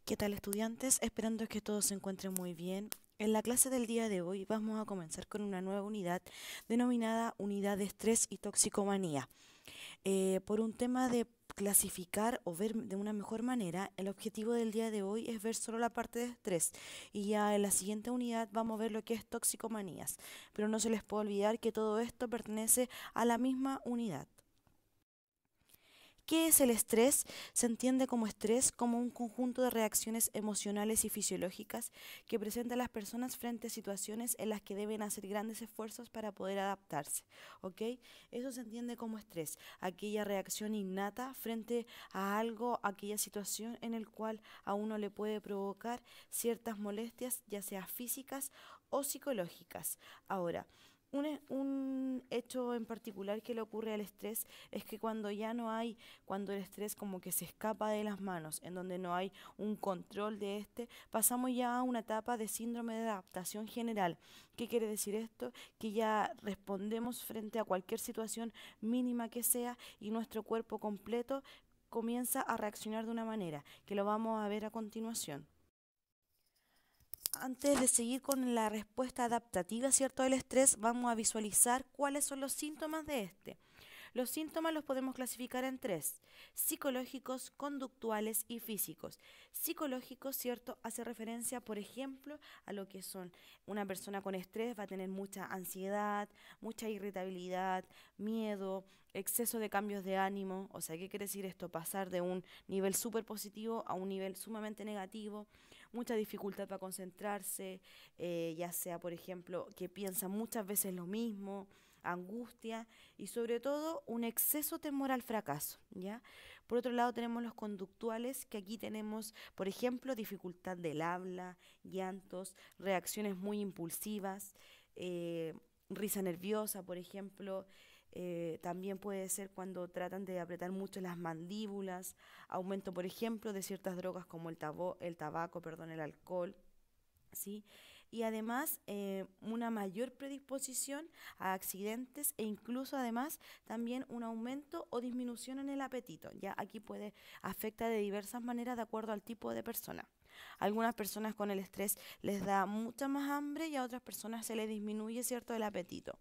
¿Qué tal, estudiantes? Esperando que todos se encuentren muy bien. En la clase del día de hoy vamos a comenzar con una nueva unidad denominada Unidad de Estrés y Toxicomanía. Por un tema de clasificar o ver de una mejor manera, el objetivo del día de hoy es ver solo la parte de estrés y ya en la siguiente unidad vamos a ver lo que es toxicomanías. Pero no se les puede olvidar que todo esto pertenece a la misma unidad. ¿Qué es el estrés? Se entiende como estrés como un conjunto de reacciones emocionales y fisiológicas que presentan las personas frente a situaciones en las que deben hacer grandes esfuerzos para poder adaptarse, ¿ok? Eso se entiende como estrés, aquella reacción innata frente a algo, aquella situación en el cual a uno le puede provocar ciertas molestias, ya sea físicas o psicológicas. Ahora, un hecho en particular que le ocurre al estrés es que cuando ya no hay, cuando el estrés como que se escapa de las manos, en donde no hay un control de este, pasamos ya a una etapa de síndrome de adaptación general. ¿Qué quiere decir esto? Que ya respondemos frente a cualquier situación mínima que sea y nuestro cuerpo completo comienza a reaccionar de una manera, que lo vamos a ver a continuación. Antes de seguir con la respuesta adaptativa, ¿cierto?, al estrés, vamos a visualizar cuáles son los síntomas de este. Los síntomas los podemos clasificar en tres: psicológicos, conductuales y físicos. Psicológicos, ¿cierto?, hace referencia, por ejemplo, a lo que son una persona con estrés va a tener mucha ansiedad, mucha irritabilidad, miedo, exceso de cambios de ánimo. O sea, ¿qué quiere decir esto? Pasar de un nivel súper positivo a un nivel sumamente negativo, mucha dificultad para concentrarse, ya sea, por ejemplo, que piensa muchas veces lo mismo, angustia y sobre todo un exceso temor al fracaso, ¿ya? Por otro lado tenemos los conductuales, que aquí tenemos, por ejemplo, dificultad del habla, llantos, reacciones muy impulsivas, eh, risa nerviosa, por ejemplo. También puede ser cuando tratan de apretar mucho las mandíbulas, aumento, por ejemplo, de ciertas drogas como el tabaco, perdón, el alcohol, ¿sí? Y además una mayor predisposición a accidentes e incluso además también un aumento o disminución en el apetito. Ya aquí puede afecta de diversas maneras de acuerdo al tipo de persona. Algunas personas con el estrés les da mucha más hambre y a otras personas se les disminuye, ¿cierto?, el apetito.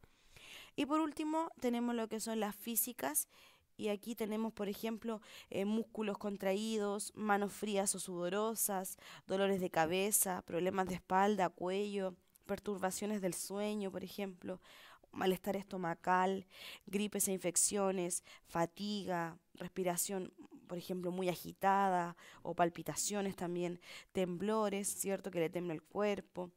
Y por último, tenemos lo que son las físicas. Y aquí tenemos, por ejemplo, músculos contraídos, manos frías o sudorosas, dolores de cabeza, problemas de espalda, cuello, perturbaciones del sueño, por ejemplo, malestar estomacal, gripes e infecciones, fatiga, respiración, por ejemplo, muy agitada o palpitaciones también, temblores, ¿cierto? Que le tembla el cuerpo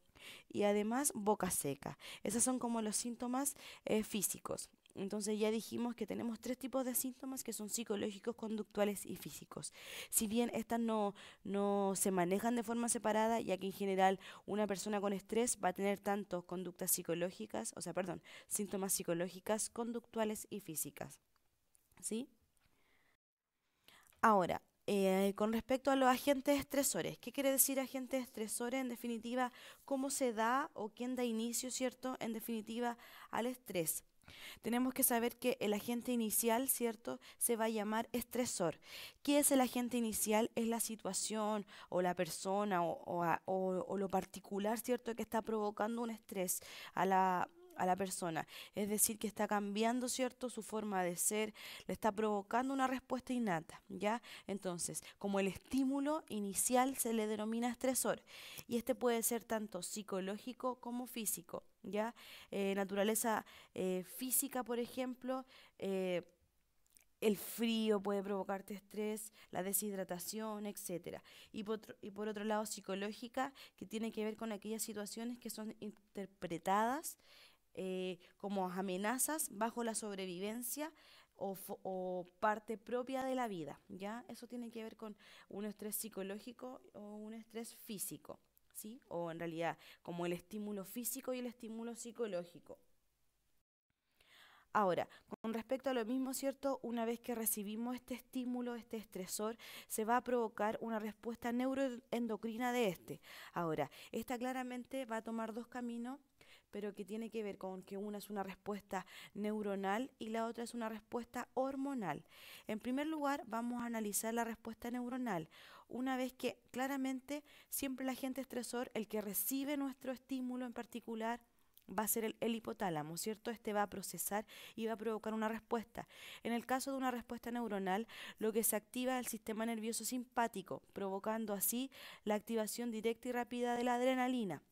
y además boca seca. Esos son como los síntomas físicos. Entonces ya dijimos que tenemos tres tipos de síntomas que son psicológicos, conductuales y físicos. Si bien estas no se manejan de forma separada, ya que en general una persona con estrés va a tener tanto conductas psicológicas, o sea, perdón, síntomas psicológicas, conductuales y físicas. ¿Sí? Ahora, con respecto a los agentes estresores, ¿qué quiere decir agentes estresores? En definitiva, ¿cómo se da o quién da inicio, cierto? En definitiva, al estrés. Tenemos que saber que el agente inicial, ¿cierto?, se va a llamar estresor. ¿Qué es el agente inicial? Es la situación o la persona o lo particular, ¿cierto?, que está provocando un estrés a la persona. Es decir, que está cambiando, ¿cierto?, su forma de ser, le está provocando una respuesta innata, ¿ya? Entonces, como el estímulo inicial se le denomina estresor, y este puede ser tanto psicológico como físico, ¿ya? Naturaleza física, por ejemplo, el frío puede provocarte estrés, la deshidratación, etcétera. Y por otro lado, psicológica, que tiene que ver con aquellas situaciones que son interpretadas como amenazas bajo la sobrevivencia o parte propia de la vida, ¿ya? Eso tiene que ver con un estrés psicológico o un estrés físico, ¿sí? O en realidad como el estímulo físico y el estímulo psicológico. Ahora, con respecto a lo mismo, ¿cierto? Una vez que recibimos este estímulo, este estresor, se va a provocar una respuesta neuroendocrina de este. Ahora, esta claramente va a tomar dos caminos, pero que tiene que ver con que una es una respuesta neuronal y la otra es una respuesta hormonal. En primer lugar, vamos a analizar la respuesta neuronal. Una vez que claramente siempre el agente estresor, el que recibe nuestro estímulo en particular, va a ser el hipotálamo, ¿cierto? Este va a procesar y va a provocar una respuesta. En el caso de una respuesta neuronal, lo que se activa es el sistema nervioso simpático, provocando así la activación directa y rápida de la adrenalina.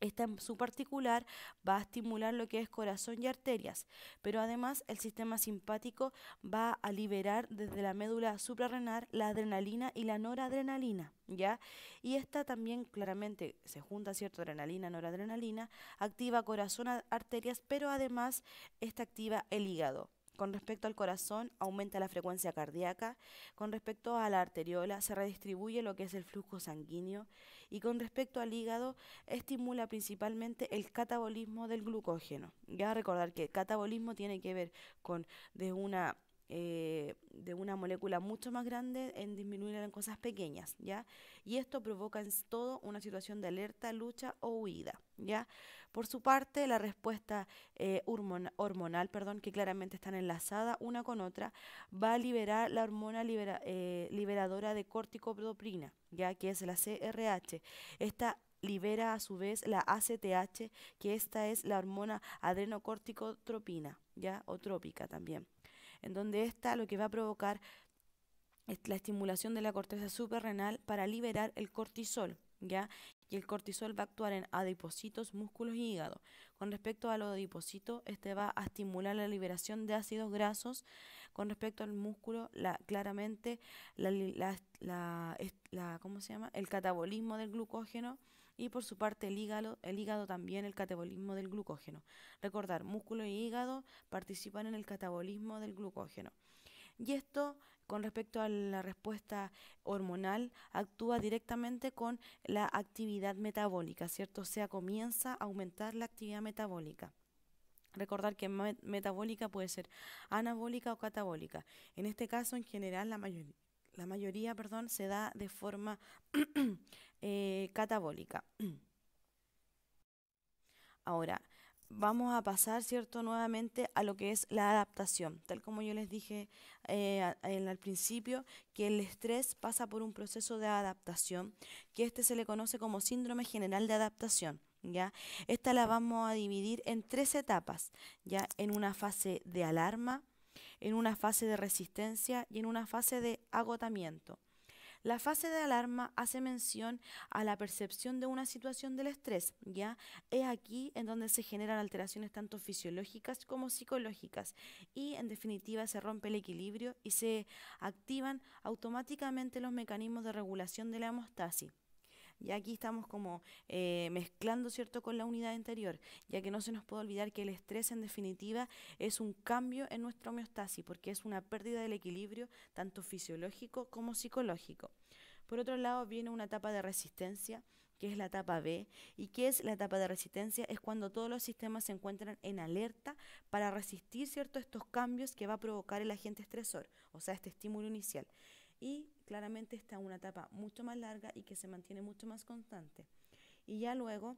Esta en su particular va a estimular lo que es corazón y arterias, pero además el sistema simpático va a liberar desde la médula suprarrenal la adrenalina y la noradrenalina, ¿ya? Y esta también claramente se junta, ¿cierto? Adrenalina, noradrenalina, activa corazón, arterias, pero además esta activa el hígado. Con respecto al corazón, aumenta la frecuencia cardíaca. Con respecto a la arteriola, se redistribuye lo que es el flujo sanguíneo. Y con respecto al hígado, estimula principalmente el catabolismo del glucógeno. Ya recordar que el catabolismo tiene que ver con de una molécula mucho más grande en disminuirla en cosas pequeñas, ¿ya? Y esto provoca en todo una situación de alerta, lucha o huida, ¿ya? Por su parte, la respuesta hormonal, perdón, que claramente están enlazadas una con otra, va a liberar la hormona liberadora de corticoproprina, ya que es la CRH. Esta libera a su vez la ACTH, que esta es la hormona adrenocorticotropina, ya, o trópica también, en donde esta lo que va a provocar es la estimulación de la corteza suprarrenal para liberar el cortisol, ¿ya? Y el cortisol va a actuar en adipocitos, músculos y hígado. Con respecto a los adipocitos, este va a estimular la liberación de ácidos grasos. Con respecto al músculo, claramente ¿cómo se llama? El catabolismo del glucógeno. Y por su parte el hígado también el catabolismo del glucógeno. Recordar, músculo y hígado participan en el catabolismo del glucógeno. Y esto, con respecto a la respuesta hormonal, actúa directamente con la actividad metabólica, ¿cierto? O sea, comienza a aumentar la actividad metabólica. Recordar que metabólica puede ser anabólica o catabólica. En este caso, en general, la mayoría, perdón, se da de forma catabólica. Ahora, vamos a pasar, ¿cierto?, nuevamente a lo que es la adaptación. Tal como yo les dije al principio, que el estrés pasa por un proceso de adaptación, que este se le conoce como síndrome general de adaptación. ¿Ya? Esta la vamos a dividir en tres etapas, ¿ya? En una fase de alarma, en una fase de resistencia y en una fase de agotamiento. La fase de alarma hace mención a la percepción de una situación del estrés, ¿ya? Es aquí en donde se generan alteraciones tanto fisiológicas como psicológicas y en definitiva se rompe el equilibrio y se activan automáticamente los mecanismos de regulación de la hemostasis. Y aquí estamos como mezclando, ¿cierto?, con la unidad anterior, ya que no se nos puede olvidar que el estrés en definitiva es un cambio en nuestra homeostasis, porque es una pérdida del equilibrio tanto fisiológico como psicológico. Por otro lado viene una etapa de resistencia, que es la etapa B. ¿Y qué es la etapa de resistencia? Es cuando todos los sistemas se encuentran en alerta para resistir, ¿cierto?, estos cambios que va a provocar el agente estresor, o sea, este estímulo inicial. Y claramente está en una etapa mucho más larga y que se mantiene mucho más constante. Y ya luego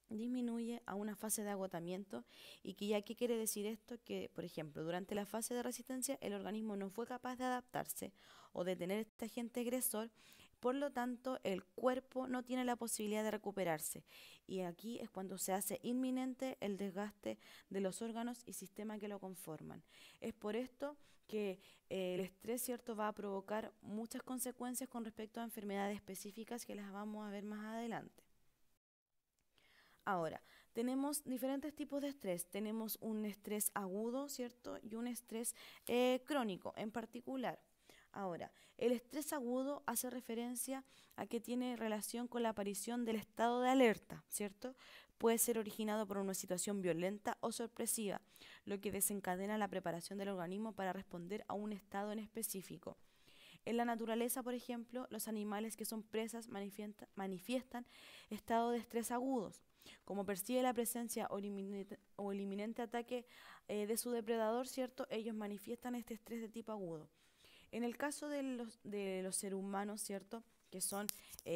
disminuye a una fase de agotamiento y que ya qué quiere decir esto, que por ejemplo durante la fase de resistencia el organismo no fue capaz de adaptarse o de tener este agente agresor, por lo tanto el cuerpo no tiene la posibilidad de recuperarse y aquí es cuando se hace inminente el desgaste de los órganos y sistemas que lo conforman. Es por esto que el estrés, ¿cierto?, va a provocar muchas consecuencias con respecto a enfermedades específicas que las vamos a ver más adelante. Ahora, tenemos diferentes tipos de estrés. Tenemos un estrés agudo, ¿cierto? Y un estrés crónico en particular. Ahora, el estrés agudo hace referencia a que tiene relación con la aparición del estado de alerta, ¿cierto? Puede ser originado por una situación violenta o sorpresiva, lo que desencadena la preparación del organismo para responder a un estado en específico. En la naturaleza, por ejemplo, los animales que son presas manifiestan estados de estrés agudos. Como percibe la presencia o el inminente ataque de su depredador, ¿cierto? Ellos manifiestan este estrés de tipo agudo. En el caso de los seres humanos, ¿cierto?, que son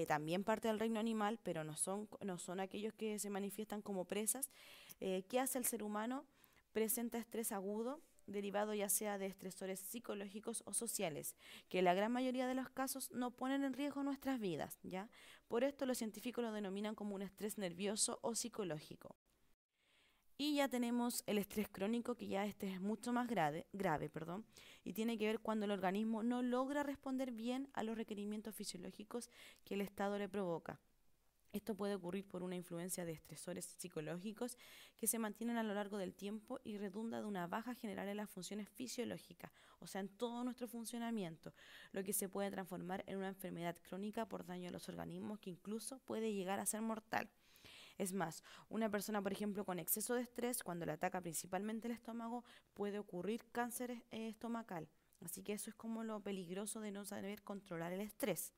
también parte del reino animal, pero no son aquellos que se manifiestan como presas. ¿Qué hace el ser humano? Presenta estrés agudo, derivado ya sea de estresores psicológicos o sociales, que en la gran mayoría de los casos no ponen en riesgo nuestras vidas, ¿ya? Por esto los científicos lo denominan como un estrés nervioso o psicológico. Y ya tenemos el estrés crónico, que ya este es mucho más grave, perdón, y tiene que ver cuando el organismo no logra responder bien a los requerimientos fisiológicos que el estado le provoca. Esto puede ocurrir por una influencia de estresores psicológicos que se mantienen a lo largo del tiempo y redunda de una baja general en las funciones fisiológicas, o sea, en todo nuestro funcionamiento, lo que se puede transformar en una enfermedad crónica por daño a los organismos que incluso puede llegar a ser mortal. Es más, una persona, por ejemplo, con exceso de estrés, cuando le ataca principalmente el estómago, puede ocurrir cáncer estomacal. Así que eso es como lo peligroso de no saber controlar el estrés.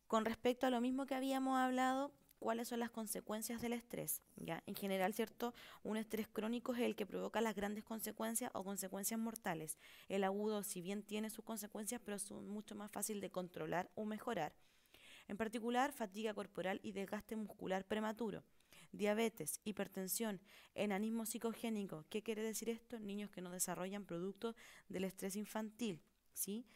Con respecto a lo mismo que habíamos hablado, ¿cuáles son las consecuencias del estrés? ¿Ya? En general, ¿cierto? Un estrés crónico es el que provoca las grandes consecuencias o consecuencias mortales. El agudo, si bien tiene sus consecuencias, pero son mucho más fácil de controlar o mejorar. En particular, fatiga corporal y desgaste muscular prematuro. Diabetes, hipertensión, enanismo psicogénico. ¿Qué quiere decir esto? Niños que no desarrollan producto del estrés infantil, ¿sí?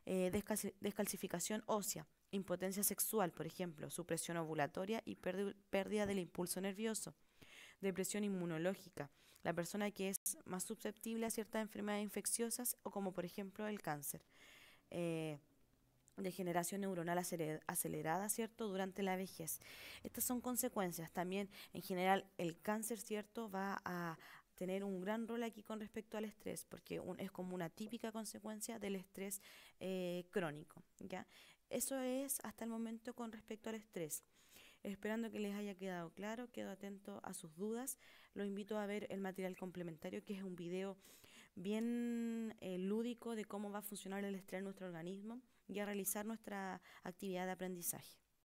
Descalcificación ósea, impotencia sexual, por ejemplo, supresión ovulatoria y pérdida del impulso nervioso, depresión inmunológica, la persona que es más susceptible a ciertas enfermedades infecciosas o como por ejemplo el cáncer, eh, degeneración neuronal acelerada, ¿cierto?, durante la vejez. Estas son consecuencias. También, en general, el cáncer, ¿cierto?, va a tener un gran rol aquí con respecto al estrés, porque es como una típica consecuencia del estrés crónico, ¿ya? Eso es hasta el momento con respecto al estrés. Esperando que les haya quedado claro, quedo atento a sus dudas. Los invito a ver el material complementario, que es un video bien lúdico de cómo va a funcionar el estrés en nuestro organismo y a realizar nuestra actividad de aprendizaje.